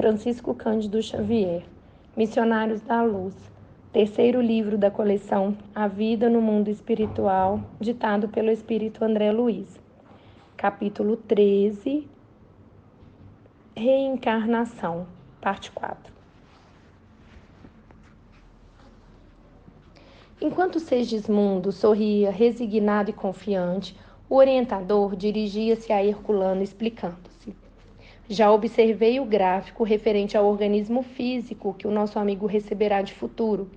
Francisco Cândido Xavier, Missionários da Luz, terceiro livro da coleção A Vida no Mundo Espiritual, ditado pelo Espírito André Luiz. Capítulo 13, Reencarnação, parte 4. Enquanto Segismundo sorria resignado e confiante, o orientador dirigia-se a Herculano explicando-se. Já observei o gráfico referente ao organismo físico que o nosso amigo receberá de futuro,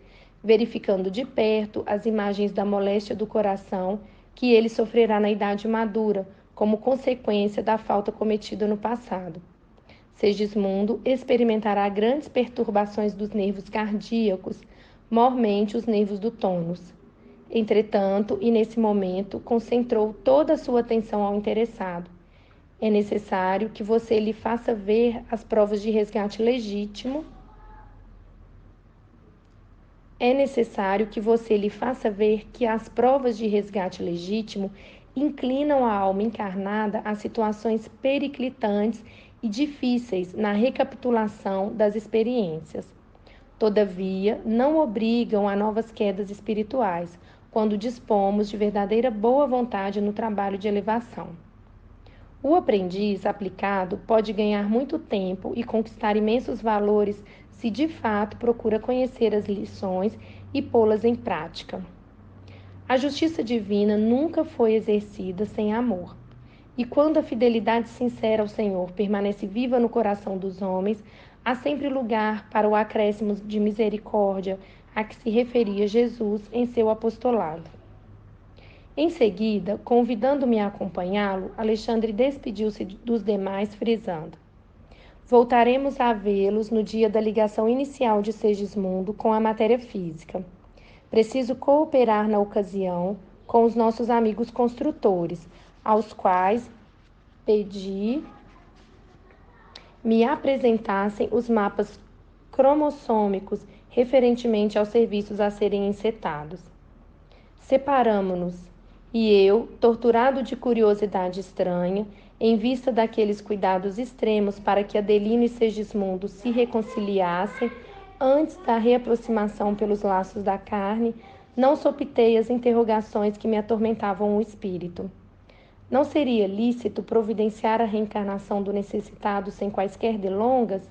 verificando de perto as imagens da moléstia do coração que ele sofrerá na idade madura, como consequência da falta cometida no passado. Segismundo experimentará grandes perturbações dos nervos cardíacos, mormente os nervos do tônus. Entretanto, e nesse momento, concentrou toda a sua atenção ao interessado. É necessário que você lhe faça ver as provas de resgate legítimo. É necessário que você lhe faça ver que as provas de resgate legítimo inclinam a alma encarnada a situações periclitantes e difíceis na recapitulação das experiências. Todavia, não obrigam a novas quedas espirituais, quando dispomos de verdadeira boa vontade no trabalho de elevação. O aprendiz aplicado pode ganhar muito tempo e conquistar imensos valores se de fato procura conhecer as lições e pô-las em prática. A justiça divina nunca foi exercida sem amor. E quando a fidelidade sincera ao Senhor permanece viva no coração dos homens, há sempre lugar para o acréscimo de misericórdia a que se referia Jesus em seu apostolado. Em seguida, convidando-me a acompanhá-lo, Alexandre despediu-se dos demais, frisando: voltaremos a vê-los no dia da ligação inicial de Segismundo com a matéria física. Preciso cooperar na ocasião com os nossos amigos construtores, aos quais pedi me apresentassem os mapas cromossômicos referentemente aos serviços a serem encetados. Separamo-nos, e eu, torturado de curiosidade estranha, em vista daqueles cuidados extremos para que Adelino e Segismundo se reconciliassem antes da reaproximação pelos laços da carne, não sopitei as interrogações que me atormentavam o espírito. Não seria lícito providenciar a reencarnação do necessitado sem quaisquer delongas?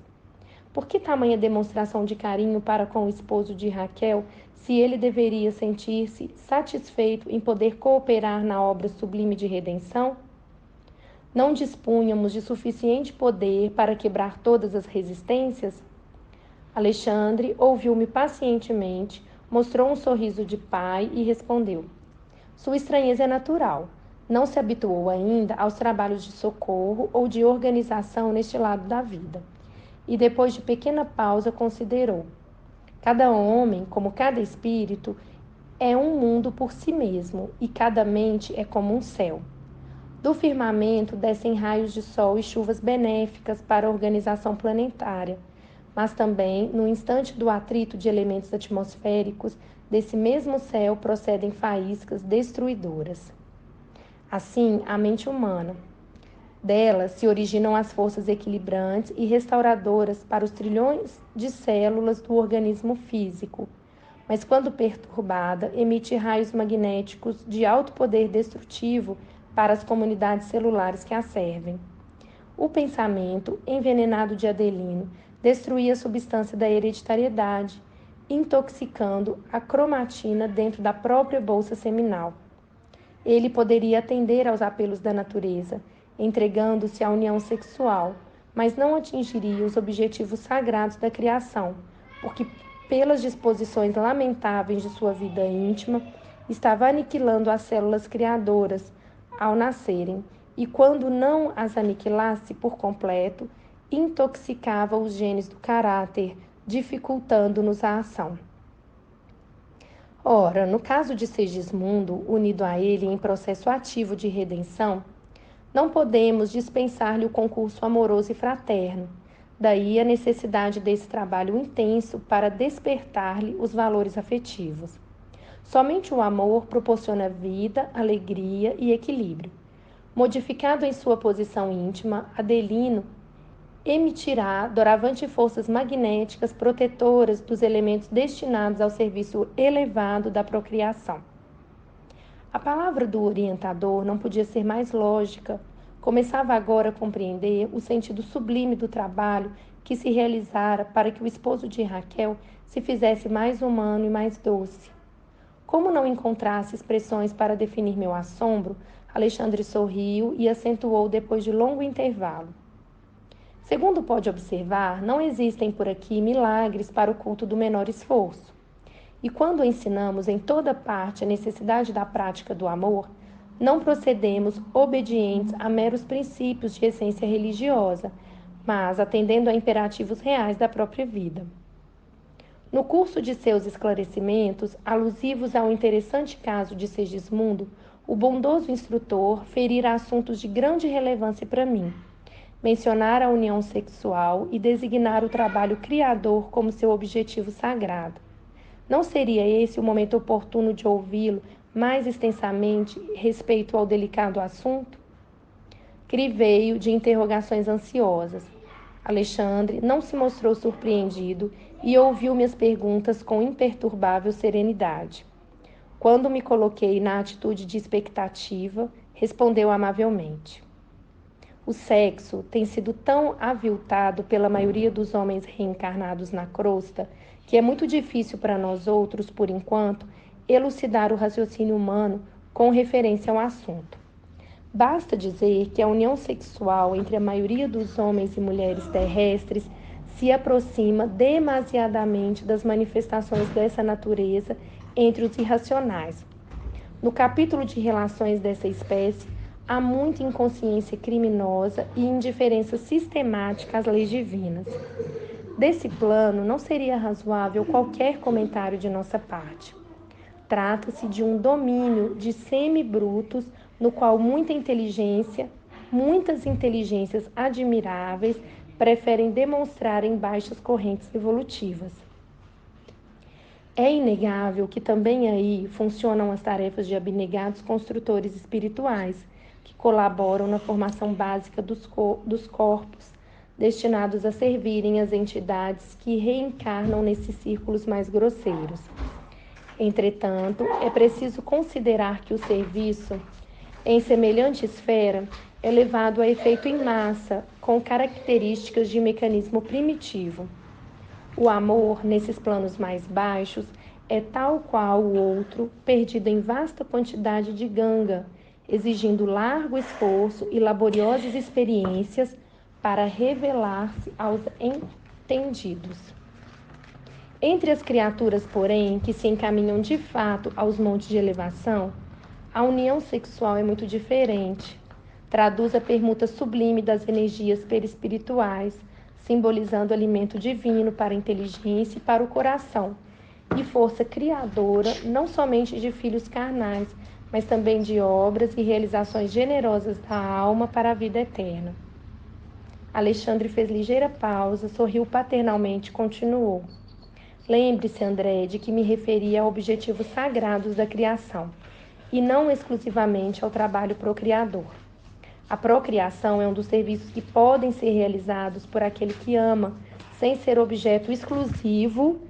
Por que tamanha demonstração de carinho para com o esposo de Raquel, se ele deveria sentir-se satisfeito em poder cooperar na obra sublime de redenção? Não dispunhamos de suficiente poder para quebrar todas as resistências? Alexandre ouviu-me pacientemente, mostrou um sorriso de pai e respondeu: sua estranheza é natural. Não se habituou ainda aos trabalhos de socorro ou de organização neste lado da vida. E depois de pequena pausa considerou: cada homem, como cada espírito, é um mundo por si mesmo, e cada mente é como um céu. Do firmamento descem raios de sol e chuvas benéficas para a organização planetária, mas também, no instante do atrito de elementos atmosféricos, desse mesmo céu procedem faíscas destruidoras. Assim, a mente humana. Dela se originam as forças equilibrantes e restauradoras para os trilhões de células do organismo físico, mas quando perturbada, emite raios magnéticos de alto poder destrutivo para as comunidades celulares que a servem. O pensamento, envenenado de Adelino, destruía a substância da hereditariedade, intoxicando a cromatina dentro da própria bolsa seminal. Ele poderia atender aos apelos da natureza, entregando-se à união sexual, mas não atingiria os objetivos sagrados da criação, porque, pelas disposições lamentáveis de sua vida íntima, estava aniquilando as células criadoras ao nascerem, e quando não as aniquilasse por completo, intoxicava os genes do caráter, dificultando-nos a ação. Ora, no caso de Segismundo, unido a ele em processo ativo de redenção, não podemos dispensar-lhe o concurso amoroso e fraterno. Daí a necessidade desse trabalho intenso para despertar-lhe os valores afetivos. Somente o amor proporciona vida, alegria e equilíbrio. Modificado em sua posição íntima, Adelino emitirá doravante forças magnéticas protetoras dos elementos destinados ao serviço elevado da procriação. A palavra do orientador não podia ser mais lógica. Começava agora a compreender o sentido sublime do trabalho que se realizara para que o esposo de Raquel se fizesse mais humano e mais doce. Como não encontrasse expressões para definir meu assombro, Alexandre sorriu e acentuou depois de longo intervalo. Segundo pode observar, não existem por aqui milagres para o culto do menor esforço. E quando ensinamos em toda parte a necessidade da prática do amor, não procedemos obedientes a meros princípios de essência religiosa, mas atendendo a imperativos reais da própria vida. No curso de seus esclarecimentos, alusivos ao interessante caso de Segismundo, o bondoso instrutor ferira assuntos de grande relevância para mim. Mencionar a união sexual e designar o trabalho criador como seu objetivo sagrado. Não seria esse o momento oportuno de ouvi-lo mais extensamente respeito ao delicado assunto? Criveio de interrogações ansiosas. Alexandre não se mostrou surpreendido e ouviu minhas perguntas com imperturbável serenidade. Quando me coloquei na atitude de expectativa, respondeu amavelmente. O sexo tem sido tão aviltado pela maioria dos homens reencarnados na crosta que é muito difícil para nós outros, por enquanto, elucidar o raciocínio humano com referência ao assunto. Basta dizer que a união sexual entre a maioria dos homens e mulheres terrestres se aproxima demasiadamente das manifestações dessa natureza entre os irracionais. No capítulo de relações dessa espécie, há muita inconsciência criminosa e indiferença sistemática às leis divinas. Desse plano, não seria razoável qualquer comentário de nossa parte. Trata-se de um domínio de semibrutos no qual muitas inteligências admiráveis preferem demonstrar em baixas correntes evolutivas. É inegável que também aí funcionam as tarefas de abnegados construtores espirituais, que colaboram na formação básica dos corpos, destinados a servirem as entidades que reencarnam nesses círculos mais grosseiros. Entretanto, é preciso considerar que o serviço, em semelhante esfera, é levado a efeito em massa, com características de mecanismo primitivo. O amor, nesses planos mais baixos, é tal qual o outro, perdido em vasta quantidade de ganga, exigindo largo esforço e laboriosas experiências para revelar-se aos entendidos. Entre as criaturas, porém, que se encaminham de fato aos montes de elevação, a união sexual é muito diferente. Traduz a permuta sublime das energias perispirituais, simbolizando alimento divino para a inteligência e para o coração, e força criadora não somente de filhos carnais, mas também de obras e realizações generosas da alma para a vida eterna. Alexandre fez ligeira pausa, sorriu paternalmente e continuou. Lembre-se, André, de que me referia a objetivos sagrados da criação, e não exclusivamente ao trabalho procriador. A procriação é um dos serviços que podem ser realizados por aquele que ama, sem ser objeto exclusivo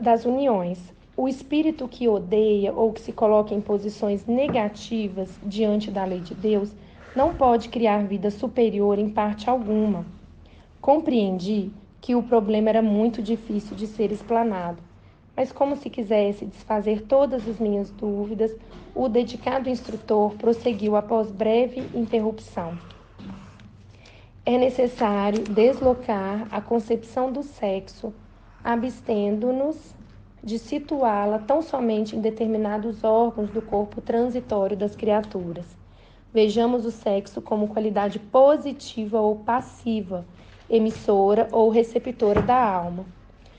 das uniões. O espírito que odeia ou que se coloca em posições negativas diante da lei de Deus não pode criar vida superior em parte alguma. Compreendi que o problema era muito difícil de ser explanado, mas como se quisesse desfazer todas as minhas dúvidas, o dedicado instrutor prosseguiu após breve interrupção. É necessário deslocar a concepção do sexo, abstendo-nos de situá-la tão somente em determinados órgãos do corpo transitório das criaturas. Vejamos o sexo como qualidade positiva ou passiva, emissora ou receptora da alma.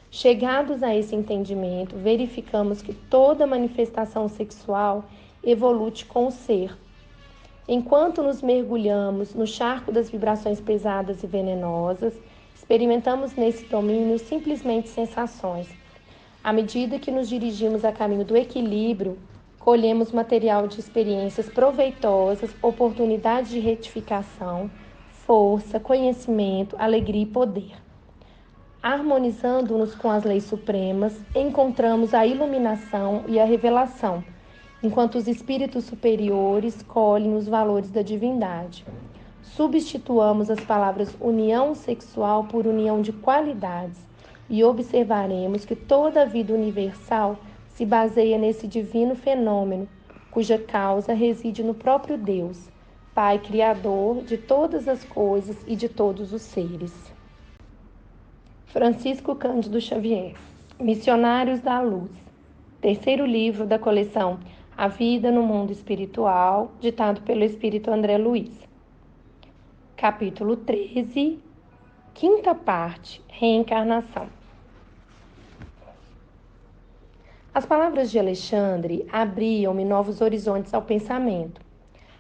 Chegados a esse entendimento, verificamos que toda manifestação sexual evolui com o ser. Enquanto nos mergulhamos no charco das vibrações pesadas e venenosas, experimentamos nesse domínio simplesmente sensações. À medida que nos dirigimos a caminho do equilíbrio, colhemos material de experiências proveitosas, oportunidades de retificação, força, conhecimento, alegria e poder. Harmonizando-nos com as leis supremas, encontramos a iluminação e a revelação, enquanto os espíritos superiores colhem os valores da divindade. Substituamos as palavras união sexual por união de qualidades e observaremos que toda a vida universal se baseia nesse divino fenômeno, cuja causa reside no próprio Deus, Pai Criador de todas as coisas e de todos os seres. Francisco Cândido Xavier, Missionários da Luz, terceiro livro da coleção A Vida no Mundo Espiritual, ditado pelo Espírito André Luiz. Capítulo 13, quinta parte, Reencarnação. As palavras de Alexandre abriam-me novos horizontes ao pensamento.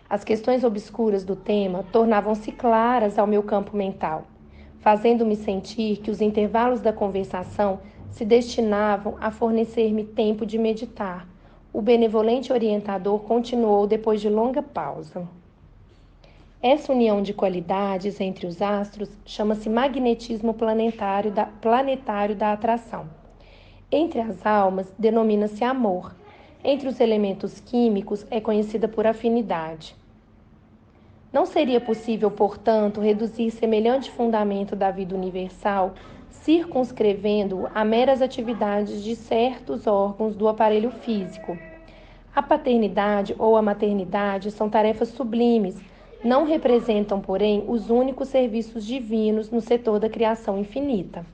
As questões obscuras do tema tornavam-se claras ao meu campo mental, fazendo-me sentir que os intervalos da conversação se destinavam a fornecer-me tempo de meditar. O benevolente orientador continuou depois de longa pausa. Essa união de qualidades entre os astros chama-se magnetismo planetário da atração. Entre as almas, denomina-se amor. Entre os elementos químicos, é conhecida por afinidade. Não seria possível, portanto, reduzir semelhante fundamento da vida universal, circunscrevendo-o a meras atividades de certos órgãos do aparelho físico. A paternidade ou a maternidade são tarefas sublimes, não representam, porém, os únicos serviços divinos no setor da criação infinita.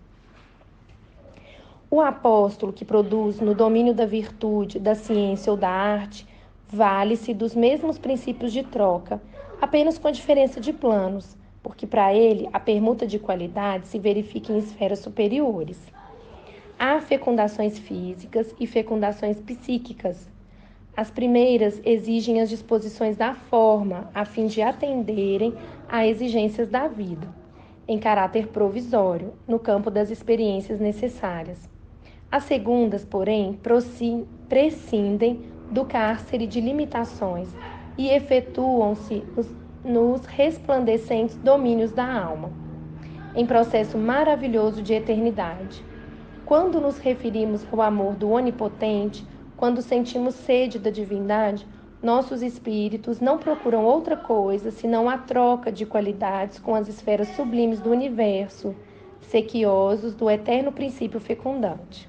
O apóstolo que produz no domínio da virtude, da ciência ou da arte, vale-se dos mesmos princípios de troca, apenas com a diferença de planos, porque para ele a permuta de qualidade se verifica em esferas superiores. Há fecundações físicas e fecundações psíquicas. As primeiras exigem as disposições da forma, a fim de atenderem a exigências da vida, em caráter provisório, no campo das experiências necessárias. As segundas, porém, prescindem do cárcere de limitações e efetuam-se nos resplandecentes domínios da alma, em processo maravilhoso de eternidade. Quando nos referimos ao amor do Onipotente, quando sentimos sede da divindade, nossos espíritos não procuram outra coisa senão a troca de qualidades com as esferas sublimes do universo, sequiosos do eterno princípio fecundante.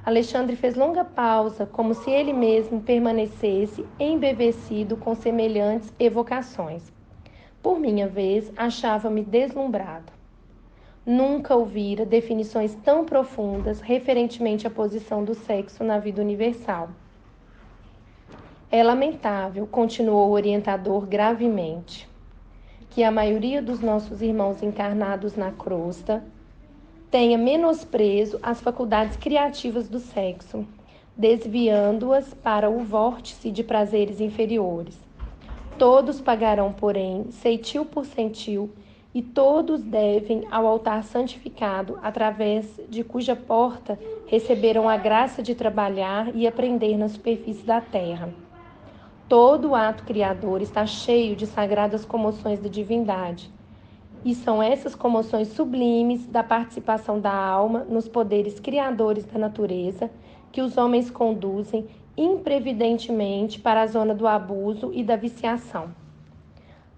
Alexandre fez longa pausa, como se ele mesmo permanecesse embevecido com semelhantes evocações. Por minha vez, achava-me deslumbrado. Nunca ouvira definições tão profundas referentemente à posição do sexo na vida universal. É lamentável, continuou o orientador gravemente, que a maioria dos nossos irmãos encarnados na crosta tenha menosprezo às faculdades criativas do sexo, desviando-as para o vórtice de prazeres inferiores. Todos pagarão, porém, ceitil por centil, e todos devem ao altar santificado, através de cuja porta receberam a graça de trabalhar e aprender na superfície da terra. Todo o ato criador está cheio de sagradas comoções da divindade, e são essas comoções sublimes da participação da alma nos poderes criadores da natureza que os homens conduzem imprevidentemente para a zona do abuso e da viciação.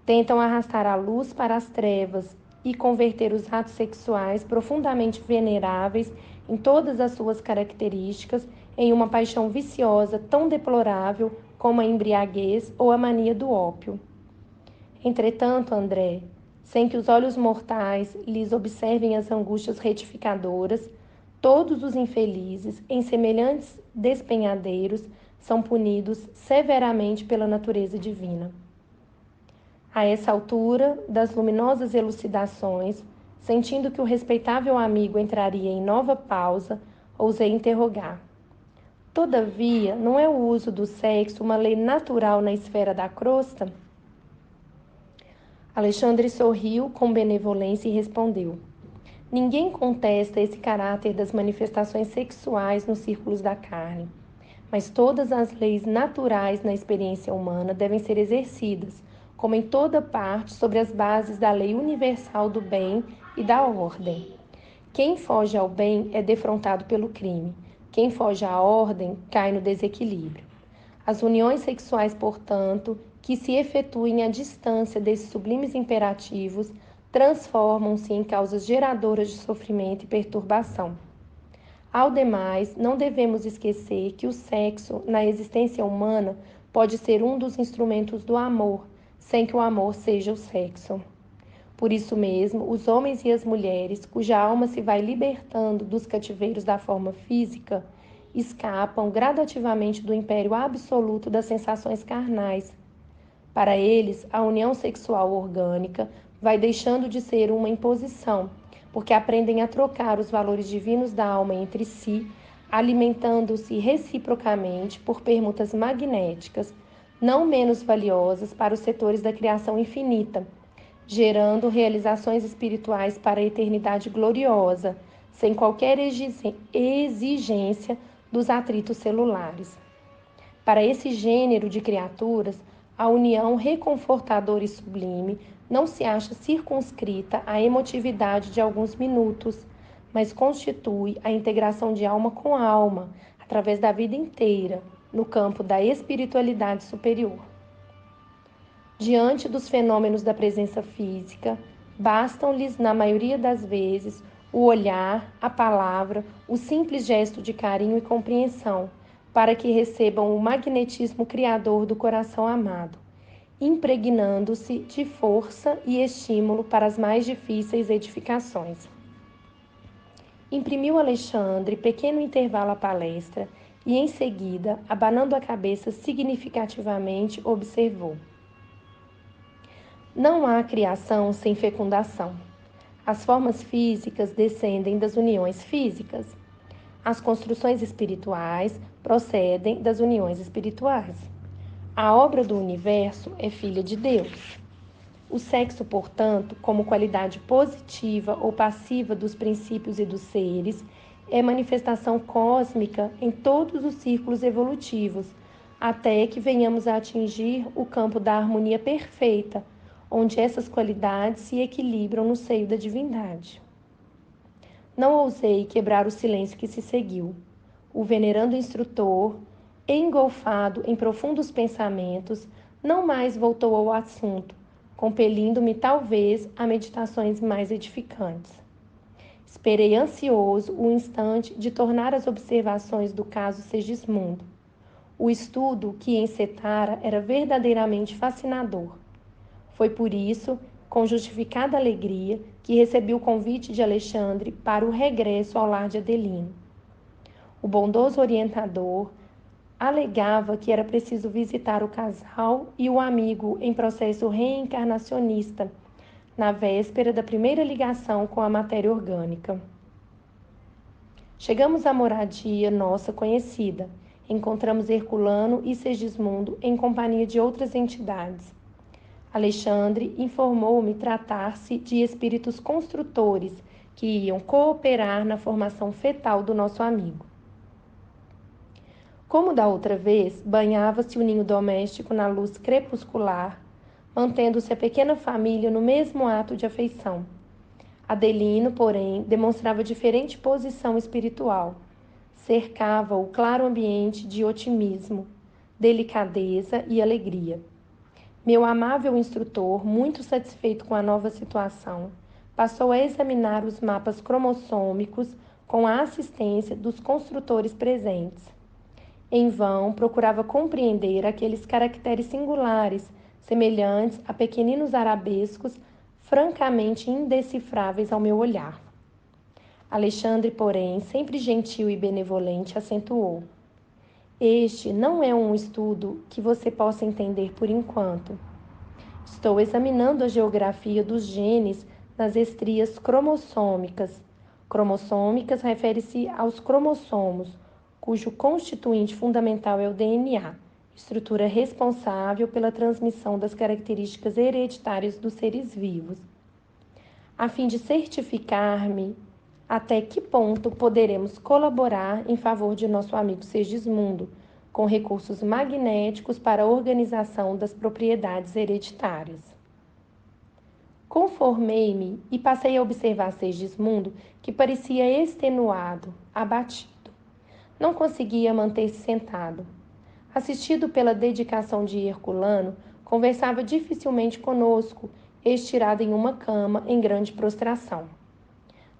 Tentam arrastar a luz para as trevas e converter os atos sexuais profundamente veneráveis em todas as suas características em uma paixão viciosa tão deplorável como a embriaguez ou a mania do ópio. Entretanto, André, sem que os olhos mortais lhes observem as angústias retificadoras, todos os infelizes, em semelhantes despenhadeiros, são punidos severamente pela natureza divina. A essa altura das luminosas elucidações, sentindo que o respeitável amigo entraria em nova pausa, ousei interrogar. Todavia, não é o uso do sexo uma lei natural na esfera da crosta? Alexandre sorriu com benevolência e respondeu: ninguém contesta esse caráter das manifestações sexuais nos círculos da carne, mas todas as leis naturais na experiência humana devem ser exercidas, como em toda parte, sobre as bases da lei universal do bem e da ordem. Quem foge ao bem é defrontado pelo crime. Quem foge à ordem cai no desequilíbrio. As uniões sexuais, portanto, que se efetuem à distância desses sublimes imperativos, transformam-se em causas geradoras de sofrimento e perturbação. Ao demais, não devemos esquecer que o sexo, na existência humana, pode ser um dos instrumentos do amor, sem que o amor seja o sexo. Por isso mesmo, os homens e as mulheres, cuja alma se vai libertando dos cativeiros da forma física, escapam gradativamente do império absoluto das sensações carnais. Para eles, a união sexual orgânica vai deixando de ser uma imposição, porque aprendem a trocar os valores divinos da alma entre si, alimentando-se reciprocamente por permutas magnéticas, não menos valiosas para os setores da criação infinita, gerando realizações espirituais para a eternidade gloriosa, sem qualquer exigência dos atritos celulares. Para esse gênero de criaturas, a união reconfortadora e sublime não se acha circunscrita à emotividade de alguns minutos, mas constitui a integração de alma com alma, através da vida inteira, no campo da espiritualidade superior. Diante dos fenômenos da presença física, bastam-lhes, na maioria das vezes, o olhar, a palavra, o simples gesto de carinho e compreensão, para que recebam o magnetismo criador do coração amado, impregnando-se de força e estímulo para as mais difíceis edificações. Imprimiu Alexandre pequeno intervalo à palestra e, em seguida, abanando a cabeça significativamente, observou: não há criação sem fecundação. As formas físicas descendem das uniões físicas. As construções espirituais procedem das uniões espirituais. A obra do universo é filha de Deus. O sexo, portanto, como qualidade positiva ou passiva dos princípios e dos seres, é manifestação cósmica em todos os círculos evolutivos, até que venhamos a atingir o campo da harmonia perfeita, onde essas qualidades se equilibram no seio da divindade. Não ousei quebrar o silêncio que se seguiu. O venerando instrutor, engolfado em profundos pensamentos, não mais voltou ao assunto, compelindo-me talvez a meditações mais edificantes. Esperei ansioso o instante de tornar as observações do caso Segismundo. O estudo que encetara era verdadeiramente fascinador. Foi por isso, com justificada alegria, que recebi o convite de Alexandre para o regresso ao lar de Adelino. O bondoso orientador alegava que era preciso visitar o casal e o amigo em processo reencarnacionista, na véspera da primeira ligação com a matéria orgânica. Chegamos à moradia nossa conhecida. Encontramos Herculano e Segismundo em companhia de outras entidades. Alexandre informou-me tratar-se de espíritos construtores que iam cooperar na formação fetal do nosso amigo. Como da outra vez, banhava-se o ninho doméstico na luz crepuscular, mantendo-se a pequena família no mesmo ato de afeição. Adelino, porém, demonstrava diferente posição espiritual. Cercava o claro ambiente de otimismo, delicadeza e alegria. Meu amável instrutor, muito satisfeito com a nova situação, passou a examinar os mapas cromossômicos com a assistência dos construtores presentes. Em vão, procurava compreender aqueles caracteres singulares, semelhantes a pequeninos arabescos, francamente indecifráveis ao meu olhar. Alexandre, porém, sempre gentil e benevolente, acentuou: este não é um estudo que você possa entender por enquanto. Estou examinando a geografia dos genes nas estrias cromossômicas. Cromossômicas refere-se aos cromossomos, cujo constituinte fundamental é o DNA, estrutura responsável pela transmissão das características hereditárias dos seres vivos. A fim de certificar-me até que ponto poderemos colaborar em favor de nosso amigo Segismundo, com recursos magnéticos para a organização das propriedades hereditárias. Conformei-me e passei a observar Segismundo, que parecia extenuado, abatido. Não conseguia manter-se sentado. Assistido pela dedicação de Herculano, conversava dificilmente conosco, estirado em uma cama em grande prostração.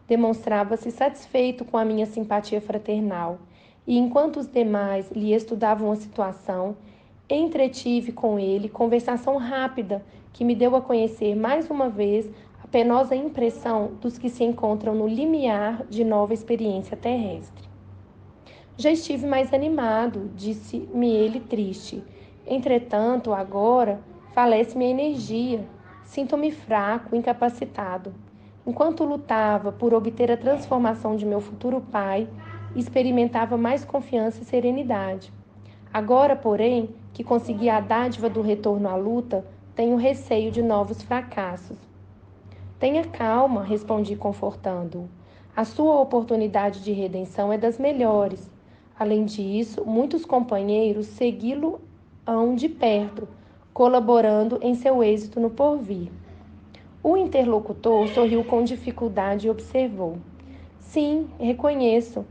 Demonstrava-se satisfeito com a minha simpatia fraternal, e enquanto os demais lhe estudavam a situação, entretive com ele conversação rápida que me deu a conhecer mais uma vez a penosa impressão dos que se encontram no limiar de nova experiência terrestre. Já estive mais animado, disse-me ele triste. Entretanto, agora, falece-me a energia. Sinto-me fraco, incapacitado. Enquanto lutava por obter a transformação de meu futuro pai, experimentava mais confiança e serenidade. Agora, porém, que consegui a dádiva do retorno à luta, tenho receio de novos fracassos. Tenha calma, respondi confortando-o. A sua oportunidade de redenção é das melhores. Além disso, muitos companheiros segui-lo-ão de perto, colaborando em seu êxito no porvir. O interlocutor sorriu com dificuldade e observou. Sim, reconheço.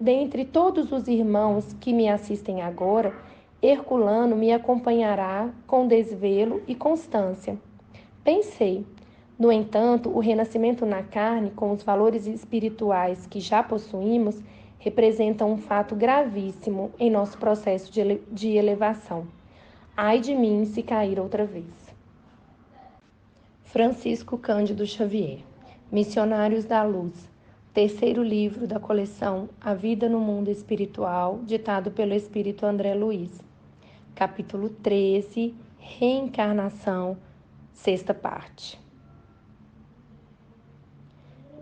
Dentre todos os irmãos que me assistem agora, Herculano me acompanhará com desvelo e constância. Pensei. No entanto, o renascimento na carne, com os valores espirituais que já possuímos, representa um fato gravíssimo em nosso processo de elevação. Ai de mim se cair outra vez. Francisco Cândido Xavier, Missionários da Luz, terceiro livro da coleção A Vida no Mundo Espiritual, ditado pelo Espírito André Luiz. Capítulo 13, Reencarnação, sexta parte.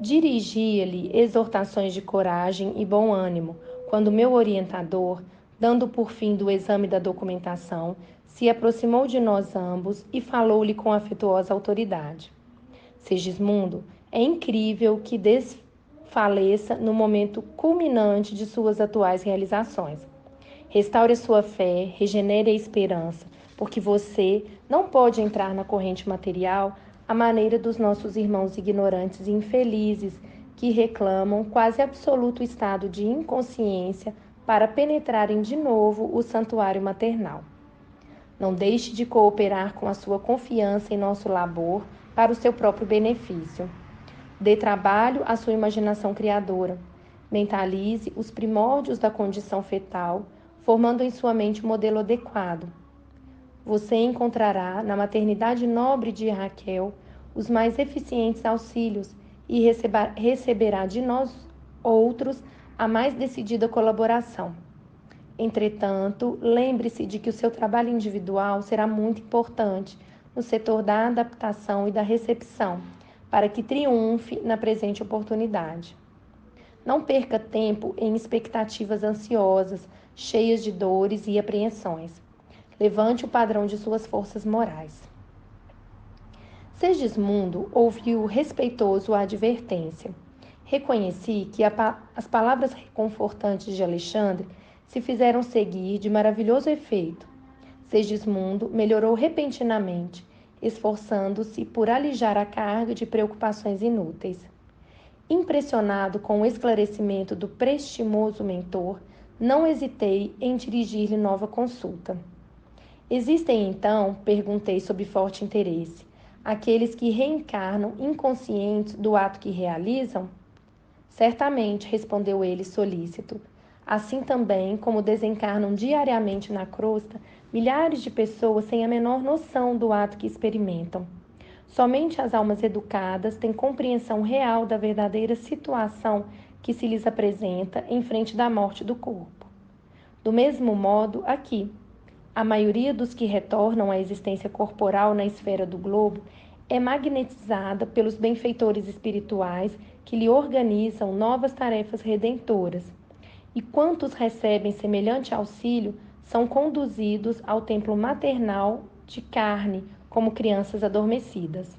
Dirigia-lhe exortações de coragem e bom ânimo, quando meu orientador, dando por fim do exame da documentação, se aproximou de nós ambos e falou-lhe com afetuosa autoridade. Segismundo, é incrível que desfaleça no momento culminante de suas atuais realizações. Restaure a sua fé, regenere a esperança, porque você não pode entrar na corrente material à maneira dos nossos irmãos ignorantes e infelizes que reclamam quase absoluto estado de inconsciência para penetrarem de novo o santuário maternal. Não deixe de cooperar com a sua confiança em nosso labor para o seu próprio benefício. Dê trabalho à sua imaginação criadora. Mentalize os primórdios da condição fetal, formando em sua mente um modelo adequado. Você encontrará na maternidade nobre de Raquel os mais eficientes auxílios e receberá de nós outros a mais decidida colaboração. Entretanto, lembre-se de que o seu trabalho individual será muito importante no setor da adaptação e da recepção, para que triunfe na presente oportunidade. Não perca tempo em expectativas ansiosas, cheias de dores e apreensões. Levante o padrão de suas forças morais. Segismundo ouviu respeitoso a advertência. Reconheci que as palavras reconfortantes de Alexandre se fizeram seguir de maravilhoso efeito. Segismundo melhorou repentinamente, esforçando-se por alijar a carga de preocupações inúteis. Impressionado com o esclarecimento do prestimoso mentor, não hesitei em dirigir-lhe nova consulta. Existem, então, perguntei sob forte interesse, aqueles que reencarnam inconscientes do ato que realizam? Certamente, respondeu ele solícito. Assim também como desencarnam diariamente na crosta milhares de pessoas sem a menor noção do ato que experimentam. Somente as almas educadas têm compreensão real da verdadeira situação que se lhes apresenta em frente da morte do corpo. Do mesmo modo, aqui, a maioria dos que retornam à existência corporal na esfera do globo é magnetizada pelos benfeitores espirituais que lhe organizam novas tarefas redentoras. E quantos recebem semelhante auxílio são conduzidos ao templo maternal de carne como crianças adormecidas.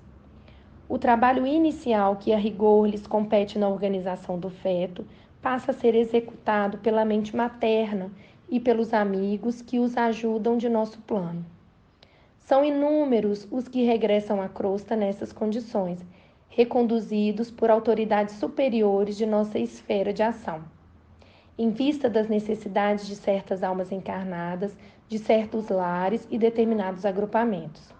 O trabalho inicial que a rigor lhes compete na organização do feto passa a ser executado pela mente materna e pelos amigos que os ajudam de nosso plano. São inúmeros os que regressam à crosta nessas condições, reconduzidos por autoridades superiores de nossa esfera de ação. Em vista das necessidades de certas almas encarnadas, de certos lares e determinados agrupamentos.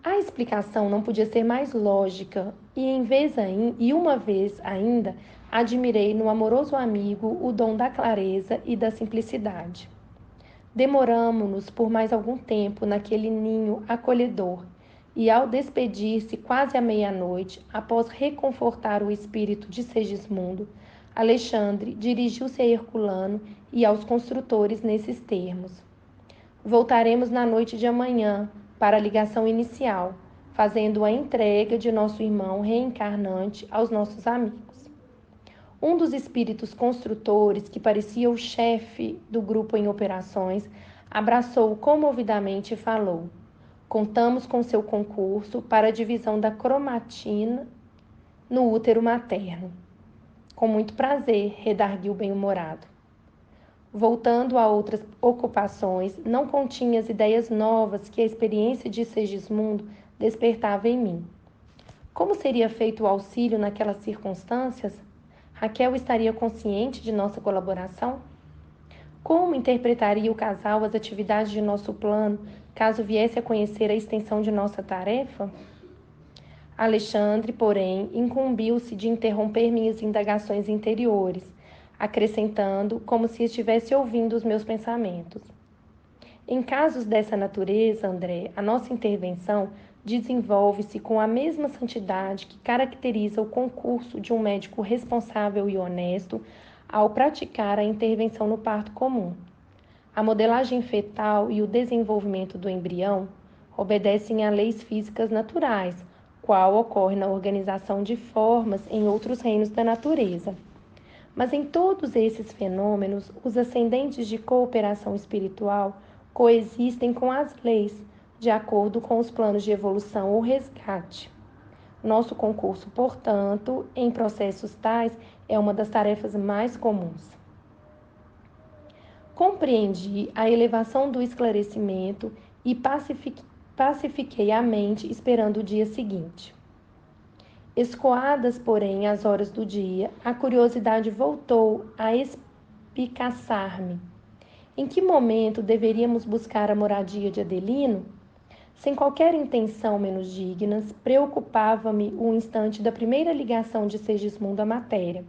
A explicação não podia ser mais lógica e uma vez ainda admirei no amoroso amigo o dom da clareza e da simplicidade. Demoramo-nos por mais algum tempo naquele ninho acolhedor e, ao despedir-se quase à meia-noite, após reconfortar o espírito de Segismundo, Alexandre dirigiu-se a Herculano e aos construtores nesses termos: voltaremos na noite de amanhã para a ligação inicial, fazendo a entrega de nosso irmão reencarnante aos nossos amigos. Um dos espíritos construtores, que parecia o chefe do grupo em operações, abraçou-o comovidamente e falou: contamos com seu concurso para a divisão da cromatina no útero materno. Com muito prazer, redarguiu bem-humorado. Voltando a outras ocupações, não continha as ideias novas que a experiência de Segismundo despertava em mim. Como seria feito o auxílio naquelas circunstâncias? Raquel estaria consciente de nossa colaboração? Como interpretaria o casal as atividades de nosso plano, caso viesse a conhecer a extensão de nossa tarefa? Alexandre, porém, incumbiu-se de interromper minhas indagações interiores, acrescentando, como se estivesse ouvindo os meus pensamentos: em casos dessa natureza, André, a nossa intervenção desenvolve-se com a mesma santidade que caracteriza o concurso de um médico responsável e honesto ao praticar a intervenção no parto comum. A modelagem fetal e o desenvolvimento do embrião obedecem a leis físicas naturais, qual ocorre na organização de formas em outros reinos da natureza. Mas em todos esses fenômenos, os ascendentes de cooperação espiritual coexistem com as leis, de acordo com os planos de evolução ou resgate. Nosso concurso, portanto, em processos tais, é uma das tarefas mais comuns. Compreendi a elevação do esclarecimento e pacifiquei a mente esperando o dia seguinte. Escoadas, porém, as horas do dia, a curiosidade voltou a espicaçar-me. Em que momento deveríamos buscar a moradia de Adelino? Sem qualquer intenção menos dignas, preocupava-me o instante da primeira ligação de Segismundo à matéria.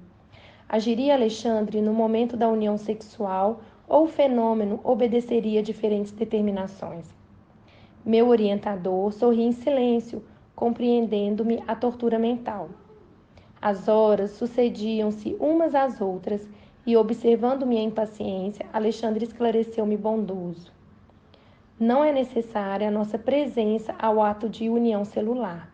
Agiria Alexandre no momento da união sexual ou o fenômeno obedeceria a diferentes determinações? Meu orientador sorria em silêncio, compreendendo-me a tortura mental. As horas sucediam-se umas às outras e, observando minha impaciência, Alexandre esclareceu-me bondoso: não é necessária a nossa presença ao ato de união celular.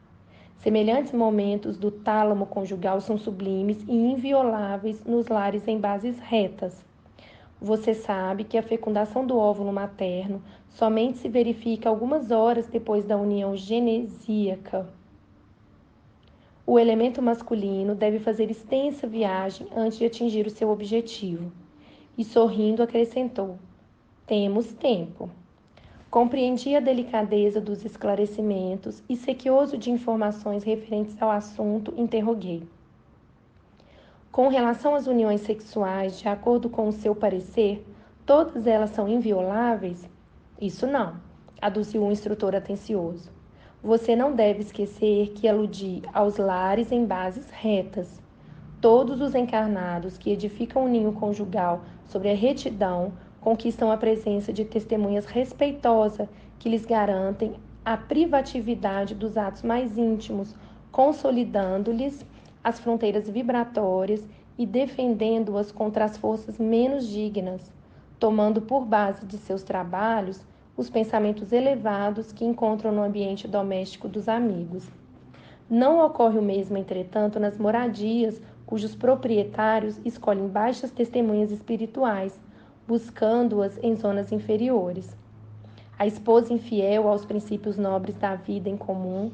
Semelhantes momentos do tálamo conjugal são sublimes e invioláveis nos lares em bases retas. Você sabe que a fecundação do óvulo materno somente se verifica algumas horas depois da união genesíaca. O elemento masculino deve fazer extensa viagem antes de atingir o seu objetivo. E sorrindo acrescentou: temos tempo. Compreendi a delicadeza dos esclarecimentos e, sequioso de informações referentes ao assunto, interroguei: com relação às uniões sexuais, de acordo com o seu parecer, todas elas são invioláveis? Isso não, aduziu o instrutor atencioso. Você não deve esquecer que aludi aos lares em bases retas. Todos os encarnados que edificam o ninho conjugal sobre a retidão conquistam a presença de testemunhas respeitosas que lhes garantem a privatividade dos atos mais íntimos, consolidando-lhes as fronteiras vibratórias e defendendo-as contra as forças menos dignas, tomando por base de seus trabalhos os pensamentos elevados que encontram no ambiente doméstico dos amigos. Não ocorre o mesmo, entretanto, nas moradias cujos proprietários escolhem baixas testemunhas espirituais, buscando-as em zonas inferiores. A esposa infiel aos princípios nobres da vida em comum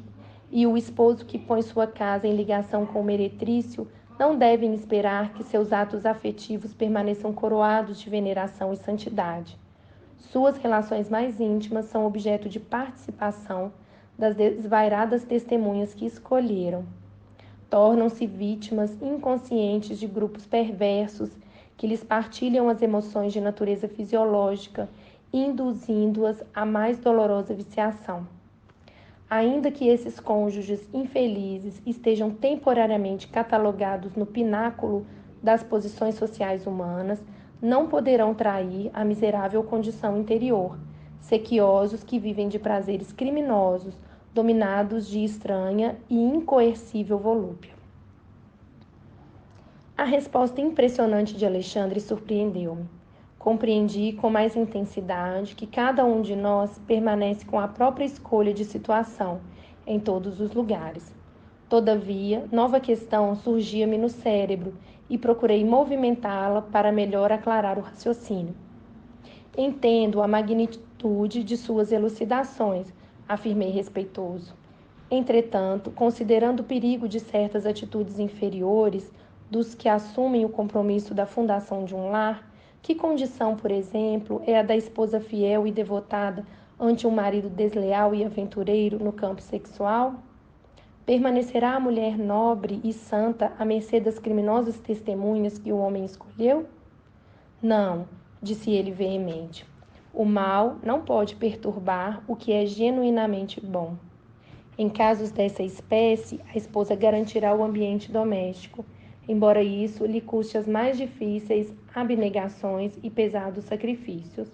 e o esposo que põe sua casa em ligação com o meretrício não devem esperar que seus atos afetivos permaneçam coroados de veneração e santidade. Suas relações mais íntimas são objeto de participação das desvairadas testemunhas que escolheram. Tornam-se vítimas inconscientes de grupos perversos que lhes partilham as emoções de natureza fisiológica, induzindo-as à mais dolorosa viciação. Ainda que esses cônjuges infelizes estejam temporariamente catalogados no pináculo das posições sociais humanas, não poderão trair a miserável condição interior, sequiosos que vivem de prazeres criminosos, dominados de estranha e incoercível volúpia. A resposta impressionante de Alexandre surpreendeu-me. Compreendi com mais intensidade que cada um de nós permanece com a própria escolha de situação em todos os lugares. Todavia, nova questão surgia-me no cérebro e procurei movimentá-la para melhor aclarar o raciocínio. Entendo a magnitude de suas elucidações, afirmei respeitoso. Entretanto, considerando o perigo de certas atitudes inferiores dos que assumem o compromisso da fundação de um lar, que condição, por exemplo, é a da esposa fiel e devotada ante um marido desleal e aventureiro no campo sexual? Permanecerá a mulher nobre e santa à mercê das criminosas testemunhas que o homem escolheu? Não, disse ele veemente. O mal não pode perturbar o que é genuinamente bom. Em casos dessa espécie, a esposa garantirá o ambiente doméstico, embora isso lhe custe as mais difíceis abnegações e pesados sacrifícios.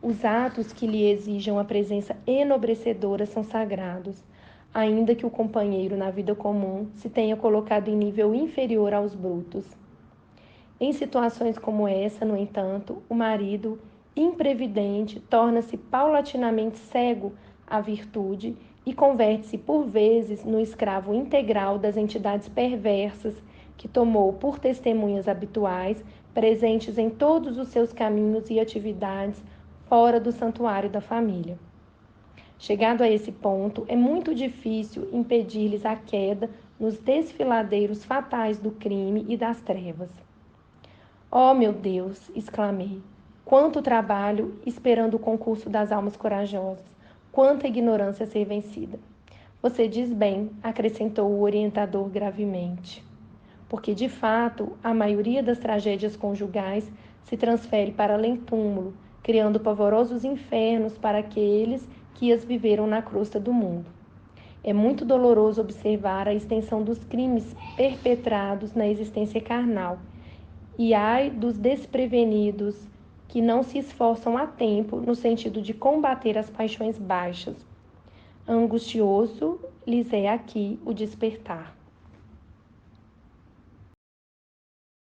Os atos que lhe exijam a presença enobrecedora são sagrados, ainda que o companheiro na vida comum se tenha colocado em nível inferior aos brutos. Em situações como essa, no entanto, o marido, imprevidente, torna-se paulatinamente cego à virtude e converte-se por vezes no escravo integral das entidades perversas que tomou por testemunhas habituais, presentes em todos os seus caminhos e atividades fora do santuário da família. Chegado a esse ponto, é muito difícil impedir-lhes a queda nos desfiladeiros fatais do crime e das trevas. Oh, meu Deus! Exclamei. Quanto trabalho esperando o concurso das almas corajosas! Quanta ignorância a ser vencida! Você diz bem, acrescentou o orientador gravemente. Porque, de fato, a maioria das tragédias conjugais se transfere para além-túmulo, criando pavorosos infernos para aqueles que as viveram na crosta do mundo. É muito doloroso observar a extensão dos crimes perpetrados na existência carnal, e ai dos desprevenidos que não se esforçam a tempo no sentido de combater as paixões baixas. Angustioso lhes é aqui o despertar.